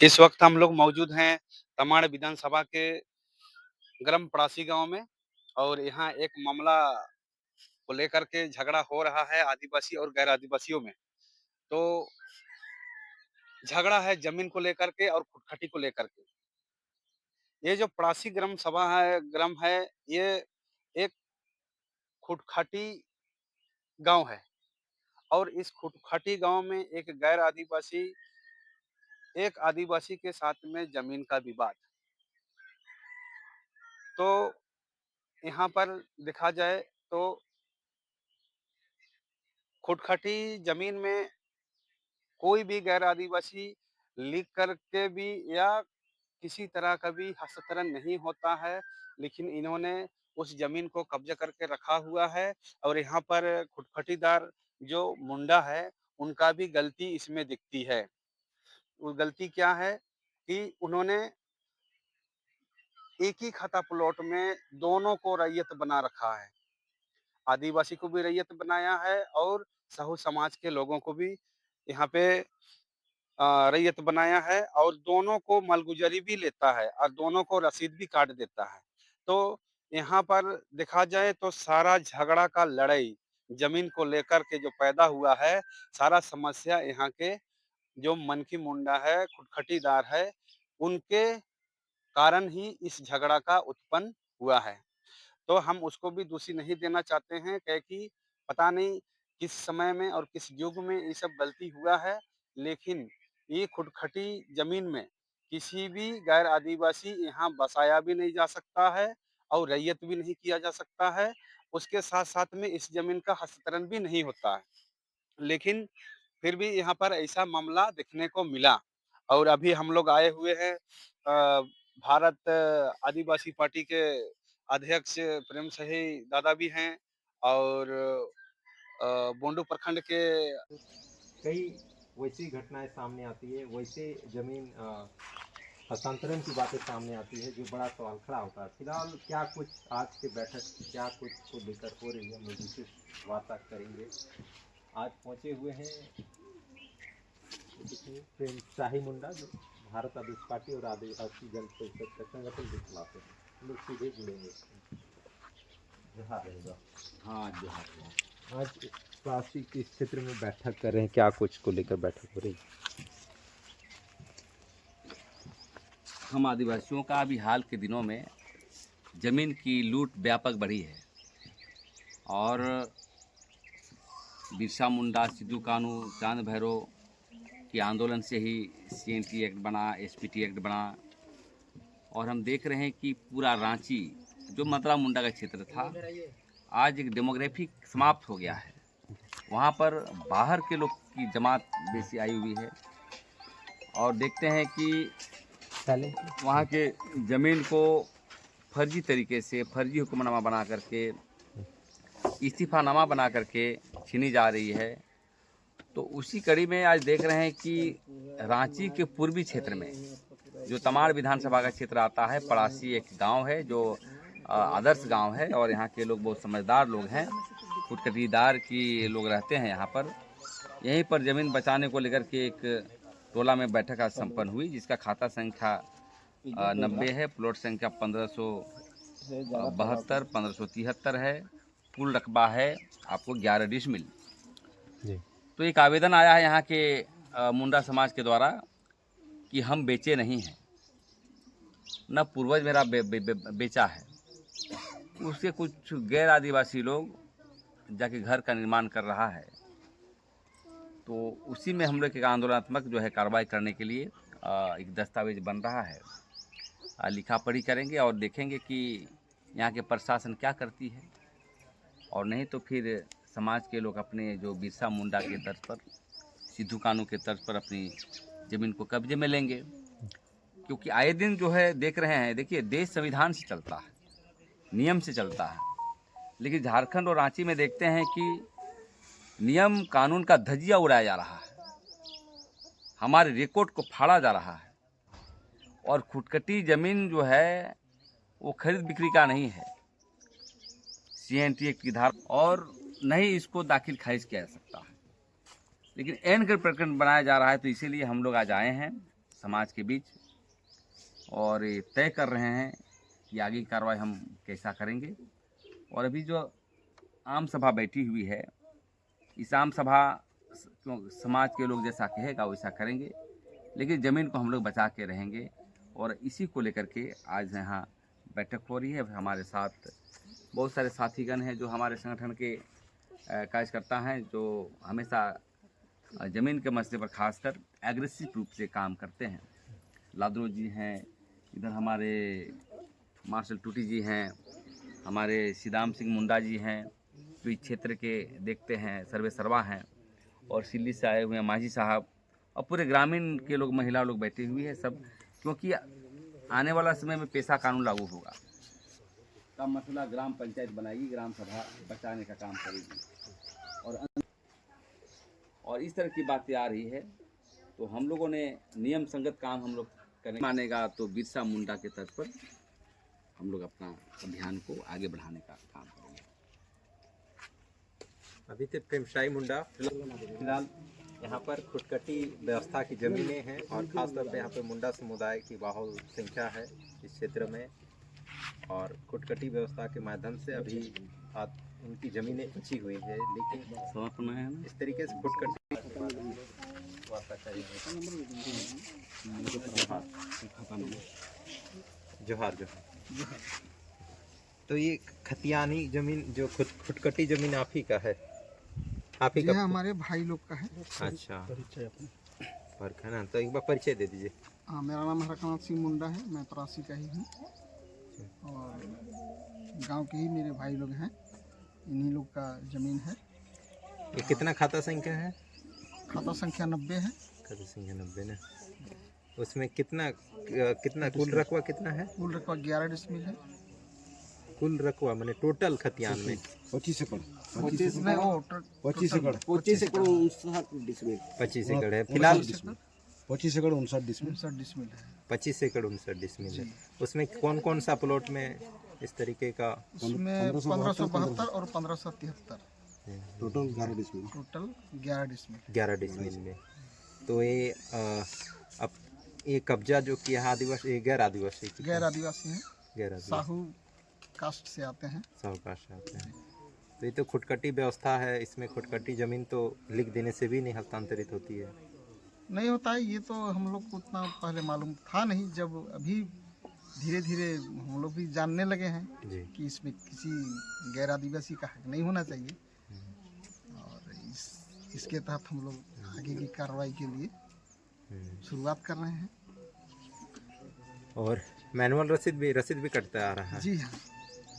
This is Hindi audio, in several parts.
इस वक्त हम लोग मौजूद हैं तमाड़ विधानसभा के ग्राम पड़ासी गांव में। और यहाँ एक मामला को लेकर के झगड़ा हो रहा है आदिवासी और गैर आदिवासियों में। तो झगड़ा है जमीन को लेकर के और खुटखटी को लेकर के। ये जो पड़ासी ग्राम है ये एक खुटखटी गांव है। और इस खुटखटी गांव में एक आदिवासी के साथ में जमीन का विवाद। तो यहाँ पर देखा जाए तो खुटखटी जमीन में कोई भी गैर आदिवासी लिख करके भी या किसी तरह का भी हस्तांतरण नहीं होता है। लेकिन इन्होंने उस जमीन को कब्जा करके रखा हुआ है। और यहाँ पर खुटखटीदार जो मुंडा है उनका भी गलती इसमें दिखती है। वो गलती क्या है कि उन्होंने एक ही खाता प्लॉट में दोनों को रैयत बना रखा है। आदिवासी को भी रैयत बनाया है और साहू समाज के लोगों को भी यहाँ पे रैयत बनाया है। और दोनों को मालगुजारी भी लेता है और दोनों को रसीद भी काट देता है। तो यहाँ पर देखा जाए तो सारा झगड़ा का लड़ाई जमीन को लेकर के जो पैदा हुआ है, सारा समस्या यहाँ के जो मनकी मुंडा है, खुटखटीदार है, उनके कारण ही इस झगड़ा का उत्पन्न हुआ है। तो हम उसको भी दोषी नहीं देना चाहते हैं, क्योंकि पता नहीं किस समय में और किस युग में ये सब गलती हुआ है। लेकिन ये खुटखटी जमीन में किसी भी गैर आदिवासी यहाँ बसाया भी नहीं जा सकता है और रैयत भी नहीं किया जा सकता है। उसके साथ साथ में इस जमीन का हस्तांतरण भी नहीं होता है। लेकिन फिर भी यहाँ पर ऐसा मामला देखने को मिला। और अभी हम लोग आए हुए हैं भारत आदिवासी पार्टी के अध्यक्ष प्रेम सही दादा भी हैं। और बोंडू प्रखंड के कई वैसी घटनाएं सामने आती है, वैसे जमीन हस्तांतरण की बातें सामने आती है जो बड़ा सवाल खड़ा होता है। फिलहाल क्या कुछ आज के बैठक क्या कुछ को लेकर हो रही है, हम लोग विशेष वार्ता करेंगे। आज पहुंचे हुए हैं प्रेम शाही मुंडा जो भारत आदिवासी पार्टी और आदिवासी जन परिषद का संगठन के खिलाफ है। हम लोग सीधे जुड़ेंगे। जोहार रहेगा। हाँ जोहार। आज प्लास्टिक के क्षेत्र में बैठक कर रहे हैं, क्या कुछ को लेकर बैठक हो रही है? हम आदिवासियों का अभी हाल के दिनों में ज़मीन की लूट व्यापक बढ़ी है। और बिरसा मुंडा, सिद्धू कानू, चांद भैरव के आंदोलन से ही CNT एक्ट बना, SPT एक्ट बना। और हम देख रहे हैं कि पूरा रांची जो मतला मुंडा का क्षेत्र था, आज एक डेमोग्राफिक समाप्त हो गया है। वहाँ पर बाहर के लोग की जमात बेसी आई हुई है। और देखते हैं कि वहाँ के ज़मीन को फर्जी तरीके से, फर्जी हुक्मनामा बना करके, इस्तीफ़ानामा बना करके छीनी जा रही है। तो उसी कड़ी में आज देख रहे हैं कि रांची के पूर्वी क्षेत्र में जो तमाड़ विधानसभा का क्षेत्र आता है, पड़ासी एक गांव है जो आदर्श गांव है। और यहाँ के लोग बहुत समझदार लोग हैं, खुटखटीदार की लोग रहते हैं यहाँ पर। यहीं पर ज़मीन बचाने को लेकर के एक टोला में बैठक आज संपन्न हुई, जिसका खाता संख्या 90 है, प्लॉट संख्या 1572, 1573 है। कुल रकबा है आपको 11 डिसमिल। तो एक आवेदन आया है यहाँ के मुंडा समाज के द्वारा कि हम बेचे नहीं हैं, न पूर्वज मेरा बेचा है। उसके कुछ गैर आदिवासी लोग जाके घर का निर्माण कर रहा है। तो उसी में हम लोग एक आंदोलनात्मक जो है कार्रवाई करने के लिए एक दस्तावेज बन रहा है। लिखा पढ़ी करेंगे और देखेंगे कि यहाँ के प्रशासन क्या करती है। और नहीं तो फिर समाज के लोग अपने जो बिरसा मुंडा के तर्ज पर, सिद्धू कानू के तर्ज पर अपनी ज़मीन को कब्जे में लेंगे। क्योंकि आए दिन जो है देख रहे हैं, देखिए देश संविधान से चलता है, नियम से चलता है। लेकिन झारखंड और रांची में देखते हैं कि नियम कानून का धज्जिया उड़ाया जा रहा है, हमारे रिकॉर्ड को फाड़ा जा रहा है। और खुटखटी ज़मीन जो है वो खरीद बिक्री का नहीं है, CNT एक्ट की धारा, और नहीं इसको दाखिल खारिज किया जा सकता है। लेकिन एन कर प्रकरण बनाया जा रहा है। तो इसीलिए हम लोग आज आए हैं समाज के बीच और ये तय कर रहे हैं कि आगे की कार्रवाई हम कैसा करेंगे। और अभी जो आम सभा बैठी हुई है, इस आम सभा क्यों समाज के लोग जैसा कहेगा वैसा करेंगे, लेकिन ज़मीन को हम लोग बचा के रहेंगे। और इसी को लेकर के आज यहाँ बैठक हो रही है। हमारे साथ बहुत सारे साथीगण हैं जो हमारे संगठन के कार्यकर्ता हैं, जो हमेशा ज़मीन के मसले पर खासकर एग्रेसिव रूप से काम करते हैं। लादरो जी हैं, इधर हमारे मार्शल टूटी जी हैं, हमारे सीदाम सिंह मुंडा जी हैं, जो इस क्षेत्र के देखते हैं, सर्वे सर्वा हैं, और सिल्ली से आए हुए हैं मांझी साहब, और पूरे ग्रामीण के लोग, महिला लोग बैठी हुई है सब, क्योंकि आने वाला समय में पेशा कानून लागू होगा का मसला ग्राम पंचायत बनाएगी, ग्राम सभा बचाने का काम करेगी। और इस तरह की बातें आ रही है, तो हम लोगों ने नियम संगत काम हम लोग करें। मानेगा तो बिरसा मुंडा के तर्ज पर हम लोग अपना अभियान को आगे बढ़ाने का काम करेंगे। अभी तक प्रेमशाही मुंडा फिलहाल यहाँ पर खुटकटी व्यवस्था की ज़मीनें हैं और ख़ासतौर पे यहाँ पे मुंडा समुदाय की बाहुल संख्या है इस क्षेत्र में, और खुटकटी व्यवस्था के माध्यम से अभी उनकी ज़मीनें बची हुई है। लेकिन इस तरीके से खुटकटी जोहार जोहार। तो ये खतियानी ज़मीन जो खुटकटी ज़मीन आप ही का है? आप ही का? हमारे भाई लोग का है। अच्छा, फर्क है ना, तो एक बार परिचय दे दीजिए। हाँ, मेरा नाम हरकनाथ सिंह मुंडा है, मैं तरासी का ही हूँ और गांव के ही मेरे भाई लोग हैं, इन्हीं लोग का ज़मीन है। ये कितना खाता संख्या है? खाता संख्या 90 है। खाता संख्या 90 ना। उसमें कितना कुल रकबा कितना है? कुल रकबा 11 डिसमिल है। कुल रकबा माने टोटल खतियान में 25 एकड़। 25 एकड़ है फिलहाल। 25 एकड़ 59 डिसमिल है। 25 एकड़ 59 डिसमिल है। उसमें कौन कौन सा प्लॉट में इस तरीके का? उसमें 1572 और 1573 total 11 decimal. Total 11 decimal. 11 decimal में। तो ये अब ये कब्जा जो किया आदिवासी, गैर आदिवासी हैं। गैर आदिवासी साहू कास्ट से आते हैं। साहू कास्ट से आते हैं। तो ये तो खुटकटी व्यवस्था है, इसमें खुटकटी ज़मीन तो लिख देने से भी नहीं हस्तांतरित होती है। नहीं होता है, ये तो हम लोग को उतना पहले मालूम था नहीं। जब अभी धीरे धीरे हम लोग भी जानने लगे हैं कि इसमें किसी गैर आदिवासी का हक नहीं होना चाहिए, और इसके तहत हम लोग आगे की कार्रवाई के लिए शुरुआत कर रहे हैं। और मैनुअल रसीद भी कटता आ रहा है? जी हाँ,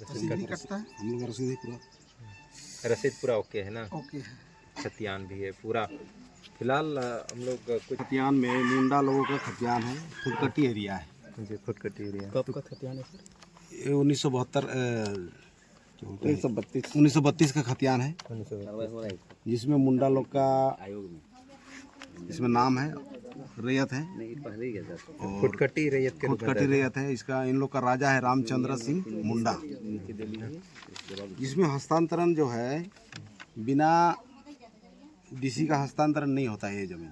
रसीद भी कटता है। हम लोग रसीद पूरा ओके है ना? ओके है। खतियान भी है पूरा। फिलहाल हम लोग कुछ खतियान में मुंडा लोगों का खतियान है, खुदकटी एरिया है। जी, खुटकटी एरिया। कब का खतियान है सर? ये 1932 का खतियान है, जिसमें मुंडा लोग का इसमें नाम है, रैयत है, खुटकटी रैयत के खुदकटी रैयत है। इसका इन लोग का राजा है रामचंद्र सिंह मुंडा। जिसमें हस्तांतरण जो है बिना डीसी का हस्तांतरण नहीं होता है। ये जमीन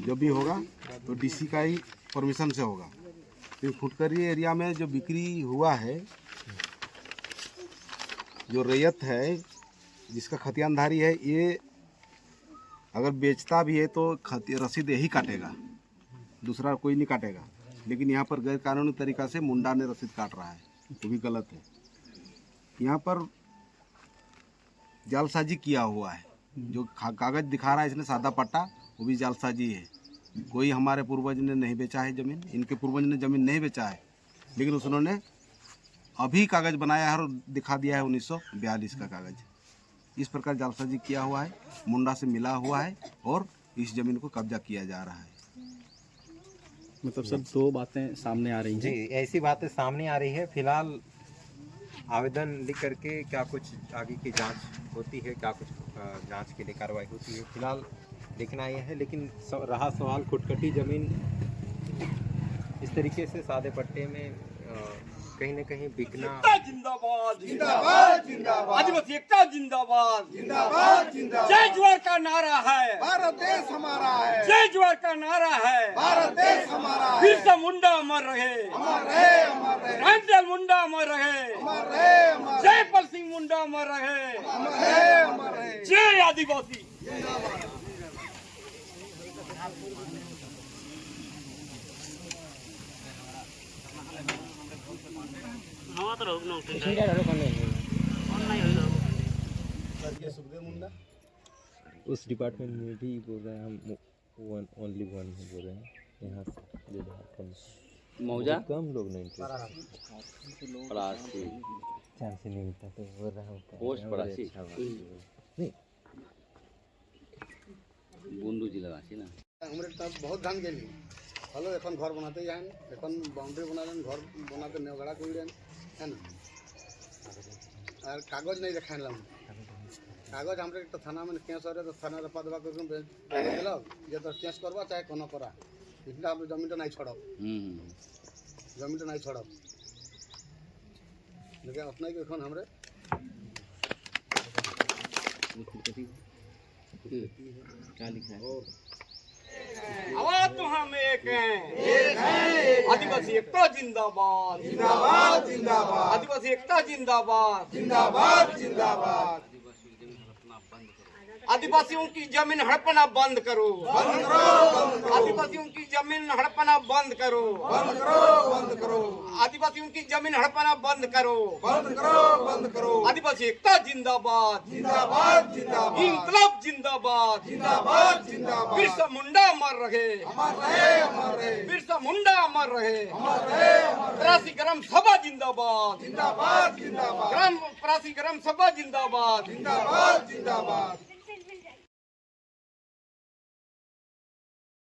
जो भी होगा तो डीसी का ही परमिशन से होगा। तो खुटकरी एरिया में जो बिक्री हुआ है, जो रैयत है जिसका खतियानधारी है, ये अगर बेचता भी है तो रसीद यही काटेगा, दूसरा कोई नहीं काटेगा। लेकिन यहाँ पर गैर कानूनी तरीका से मुंडा ने रसीद काट रहा है, वो भी गलत है। यहाँ पर जालसाजी किया हुआ है। जो कागज दिखा रहा है इसने सादा पट्टा, वो भी जालसाजी है। कोई हमारे पूर्वज ने नहीं बेचा है ज़मीन, इनके पूर्वज ने ज़मीन नहीं बेचा है, लेकिन उन्होंने अभी कागज़ बनाया है और दिखा दिया है 1942 का कागज़। इस प्रकार जालसाजी किया हुआ है, मुंडा से मिला हुआ है और इस ज़मीन को कब्जा किया जा रहा है। मतलब सर 2 बातें सामने आ रही हैं। जी, ऐसी बातें सामने आ रही है। फिलहाल आवेदन लिख करके क्या कुछ आगे की जांच होती है, क्या कुछ जांच के लिए कार्रवाई होती है, फिलहाल देखना यह है। लेकिन रहा सवाल खुटकटी ज़मीन इस तरीके से सादे पट्टे में कहीं न कहीं बिकना जिंदाबाद जिंदाबाद जिंदाबाद आदिवासी एकता जिंदाबाद जिंदाबाद जिंदाबाद जय जोहार का नारा है, भारत देश हमारा है। जय जोहार का नारा है, भारत देश हमारा है। बिरसा मुंडा अमर रहे, अमर रहे, अमर रहे। रामदयाल मुंडा अमर रहे, अमर रहे, अमर। जय पल सिंह मुंडा अमर रहे, अमर रहे, अमर रहे। जय आदिवासी। उस डिपार्टमेंट में भी बोल रहे हैं हम ओनली वन बोल रहे हैं यहाँ से जो मौजा कम लोग नहीं चांस ही नहीं मिलता तो बोल रहा हूँ पोस्ट पड़ासी नहीं बुंदू जिला राशि ना हमरे तब बहुत धान गेली हलो এখন ঘর বানাতে যান এখন বাউন্ডারি বানালেন ঘর বানাতে নেওগড়া কইলেন है ना আর কাগজ नहीं দেখাইলাম কাগজ আমরা একটা থানা মানে কেস হরে তো থানার পদবা করুন দিল যে তো কেস করবা চাहे কোনো করা ইটনা আমরা জমিটা নাই ছড়াও জমিটা নাই ছড়াও দেখে আপনাই এখন हमरे क्या लिखा है आवाज तो हम एक हैं, आदिवासी एकता जिंदाबाद जिंदाबाद जिंदाबाद आदिवासी एकता जिंदाबाद जिंदाबाद जिंदाबाद आदिवासियों की जमीन हड़पना बंद करो, बंद करो। आदिवासियों की जमीन हड़पना बंद करो, बंद करो, बंद करो। आदिवासियों की जमीन हड़पना बंद करो, बंद करो, बंद करो। आदिवासी एकता जिंदाबाद जिंदाबाद जिंदाबाद इंकलाब जिंदाबाद जिंदाबाद जिंदाबाद बिरसा मुंडा अमर रहे, अमर रहे, अमर रहे। बिरसा मुंडा अमर रहे, अमर रहे, अमर। प्रासी ग्राम सभा जिंदाबाद जिंदाबाद जिंदाबाद ग्राम प्रासी ग्राम सभा जिंदाबाद जिंदाबाद जिंदाबाद